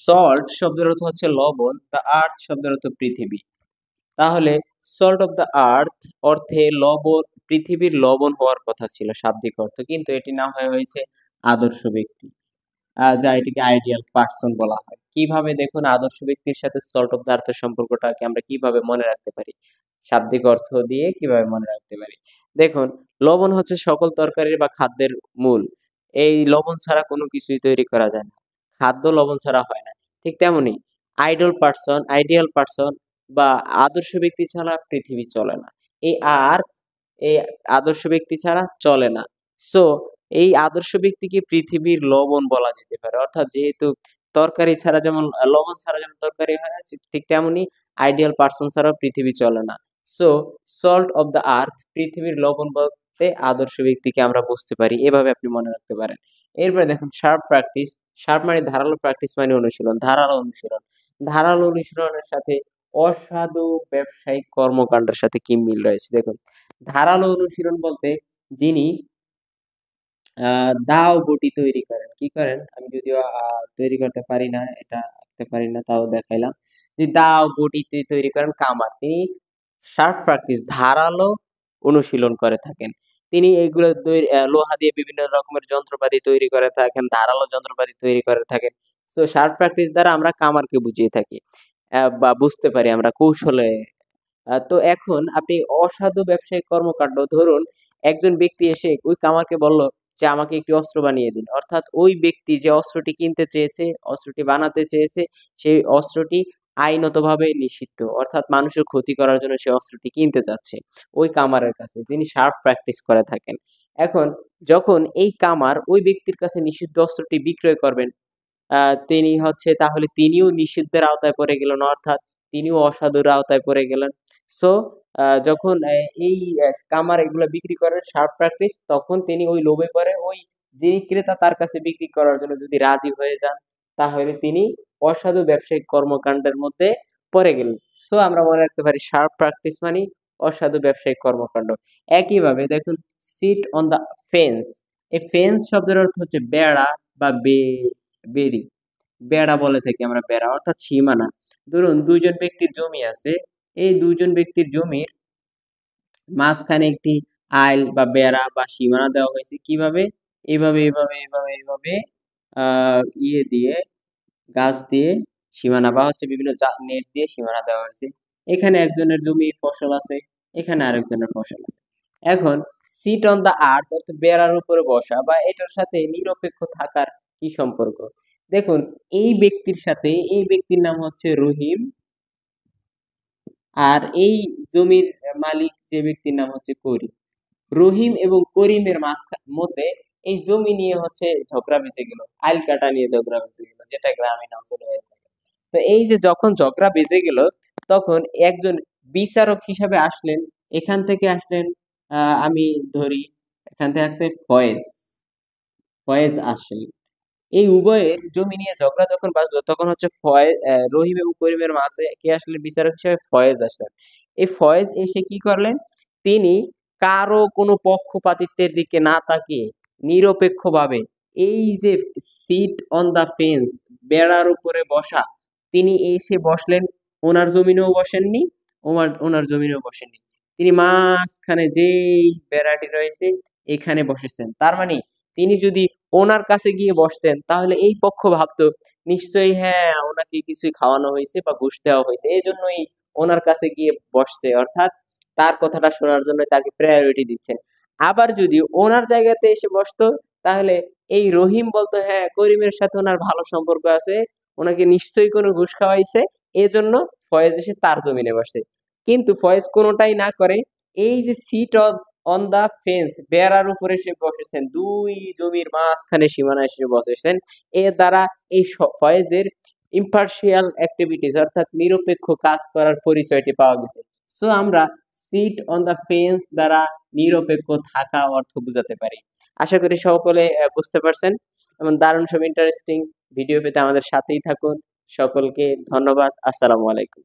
Salt শব্দের অর্থ হচ্ছে লবণ, দ্য আর্থ শব্দের অর্থ পৃথিবী। তাহলে সল্ট অফ দ্য আর্থ অর্থে লবণ, পৃথিবীর লবণ হওয়ার কথা ছিল শাব্দিক অর্থ, কিন্তু এটি না হয়ে হয়েছে আদর্শ ব্যক্তি, যা এটিকে আইডিয়াল পার্সন বলা হয়। কিভাবে দেখুন আদর্শ ব্যক্তির সাথে সল্ট অফ দ্য আর্থের সম্পর্কটাকে আমরা কিভাবে মনে রাখতে পারি, শাব্দিক অর্থ দিয়ে কিভাবে মনে রাখতে পারি। দেখুন, লবণ হচ্ছে সকল তরকারির বা খাদ্যের মূল। এই লবণ ছাড়া কোনো কিছুই তৈরি করা যায় না, খাদ্য লবণ ছাড়া হয় না। ঠিক তেমনি আইডিয়াল পার্সন বা আদর্শ ব্যক্তি ছাড়া পৃথিবী চলে না। এই আর এই আদর্শ ব্যক্তি ছাড়া চলে না। সো এই আদর্শ ব্যক্তিকে পৃথিবীর লবণ বলা যেতে পারে। অর্থাৎ যেহেতু তরকারি ছাড়া যেমন লবণ ছাড়া যেমন তরকারি হয় না, ঠিক তেমনি আইডিয়াল পার্সন ছাড়াও পৃথিবী চলে না। So salt of the earth, পৃথিবীর লবণ বলতে আদর্শ ব্যক্তিকে আমরা বুঝতে পারি। এভাবে আপনি মনে রাখতে পারেন। এরপরে দেখুন শার্প প্র্যাকটিস। শার্প মানে ধারালো, প্র্যাকটিস মানে অনুশীলন, ধারালো অনুশীলন। ধারালো অনুশীলনের সাথে অসাধু ব্যবসায়িক কর্মকাণ্ডের সাথে কি মিল রয়েছে দেখুন। ধারালো অনুশীলন বলতে যিনি দাও বটি তৈরি করেন, কি করেন, আমি যদিও তৈরি করতে পারি না, এটা আঁকতে পারি না, তাও দেখাইলাম। যে দাও বটি তৈরি করেন কামার, তিনি শার্প প্র্যাকটিস, ধারালো অনুশীলন করে থাকেন। তিনি এগুলো তৈরি লোহা দিয়ে বিভিন্ন রকমের যন্ত্রপাতি তৈরি করে থাকেন, ধারালো যন্ত্রপাতি তৈরি করে থাকেন। সো শার্প প্র্যাকটিস দ্বারা আমরা কামারকে বুঝিয়ে থাকি, বা বুঝতে পারি আমরা কৌশলে। তো এখন আপনি অসাধু ব্যবসায়িক কর্মকাণ্ড, ধরুন একজন ব্যক্তি এসে ওই কামারকে বলল যে আমাকে একটি অস্ত্র বানিয়ে দিন, অর্থাৎ ওই ব্যক্তি যে অস্ত্রটি কিনতে চেয়েছে, অস্ত্রটি বানাতে চেয়েছে, সেই অস্ত্রটি আইনতভাবে নিষিদ্ধ, অর্থাৎ মানুষের ক্ষতি করার জন্য সে অস্ত্রটি কিনতে চাচ্ছে ওই কামারের কাছে, তিনি শার্প প্র্যাকটিস করে থাকেন। এখন যখন এই কামার ওই ব্যক্তির কাছে নিষিদ্ধ অস্ত্রটি বিক্রয় করবেন, তিনি হচ্ছে তাহলে তিনিও নিষিদ্ধের আওতায় পড়ে গেলেন, অর্থাৎ তিনিও অসাধুর আওতায় পড়ে গেলেন। সো যখন এই কামার এগুলা বিক্রি করেন শার্প প্র্যাকটিস, তখন তিনি ওই লোভে পড়ে ওই যিনি ক্রেতা তার কাছে বিক্রি করার জন্য যদি রাজি হয়ে যান, তাহলে তিনি অসাধু ব্যবসায়িক কর্মকাণ্ডের মধ্যে পড়ে গেলেন। সো আমরা মনে রাখতে পারি শার্প প্র্যাকটিস মানে অসাধু ব্যবসায়িক কর্মকাণ্ড। একইভাবে দেখুন সিট অন দ্য ফেন্স। এই ফেন্স শব্দের অর্থ হচ্ছে বেড়া বা বেড়ি, বেড়া বলে থাকি আমরা, বেড়া অর্থাৎ সীমানা। ধরুন দুইজন ব্যক্তির জমি আছে, এই দুইজন ব্যক্তির জমির মাঝখানে একটি আইল বা বেড়া বা সীমানা দেওয়া হয়েছে। কিভাবে? এইভাবে ইয়ে দিয়ে, গাছ দিয়ে সীমানা, বা হচ্ছে বিভিন্ন নেট দিয়ে সীমানা দেওয়া হয়েছে। এখানে একজনের জমির ফসল আছে, এখানে আরেকজনের ফসল আছে। এখন সিট অন দ্য আর্থ অর্থাৎ বেড়ার উপরে বসা বা এটার সাথে নিরপেক্ষ থাকার কি সম্পর্ক? দেখুন এই ব্যক্তির সাথে, এই ব্যক্তির নাম হচ্ছে রহিম, আর এই জমির মালিক যে ব্যক্তির নাম হচ্ছে করিম। রহিম এবং করিমের মধ্যে এই জমি নিয়ে হচ্ছে ঝগড়া বেঁচে গেল, আইল কাটা নিয়ে ঝগড়া বেঁচে গেল, যেটা গ্রামীণ অঞ্চলে হয়ে থাকে। তো এই যে যখন ঝগড়া বেঁচে গেল, তখন একজন বিচারক হিসাবে আসলেন, এখান থেকে আসলেন, আমি ধরি এখান থেকে আসছে ফয়েজ, ফয়েজ আসলেন। এই উভয়ের জমি নিয়ে ঝগড়া যখন বাজলো, তখন হচ্ছে রহিম এবং করিমের মাঝে কে আসলেন বিচারক হিসেবে? ফয়েজ আসলেন। এই ফয়েজ এসে কি করলেন, তিনি কারো কোনো পক্ষপাতিত্বের দিকে না তাকিয়ে নিরপেক্ষভাবে এই যে সিট অন দা ফেন্স, বেড়ার উপরে বসা, তিনি এসে বসলেন, ওনার জমিনেও বসেননি, ওনার জমিনেও বসেননি, তিনি মাঝখানে যেই বেড়াটি রয়েছে এখানে বসেছেন। তার মানে তিনি যদি ওনার কাছে গিয়ে বসতেন, তাহলে এই পক্ষ ভাবতো নিশ্চয়ই হ্যাঁ ওনাকে কিছুই খাওয়ানো হয়েছে বা ঘুষ দেওয়া হয়েছে, এই জন্যই ওনার কাছে গিয়ে বসছে, অর্থাৎ তার কথাটা শোনার জন্য তাকে প্রায়োরিটি দিচ্ছেন। আবার যদি ওনার জায়গাতে এসে বসতো, তাহলে এই রহিম বলতো হ্যাঁ করিমের সাথে ওনার ভালো সম্পর্ক আছে, ওনাকে নিশ্চয়ই কোনো ঘুষ খাওয়াইছে, এজন্য ফয়েজ এসে তার জমিনে বসছে। কিন্তু ফয়েজ কোনোটাই না করে এই যে সিট অন দা ফেন্স, বেড়ার উপরে সে বসেছেন, দুই জমির মাঝখানে সীমানায় এসে বসেছেন। এর দ্বারা এই ফয়েজের ইম্পার্শিয়াল অ্যাক্টিভিটিস অর্থাৎ নিরপেক্ষ কাজ করার পরিচয়টি পাওয়া গেছে। সো আমরা সিট অন দা ফেন্স দ্বারা নিরপেক্ষ থাকা অর্থ বুঝাতে পারি। আশা করি সকলে বুঝতে পারছেন। এবং দারুণ সব ইন্টারেস্টিং ভিডিও পেতে আমাদের সাথেই থাকুন। সকলকে ধন্যবাদ। আসসালামু আলাইকুম।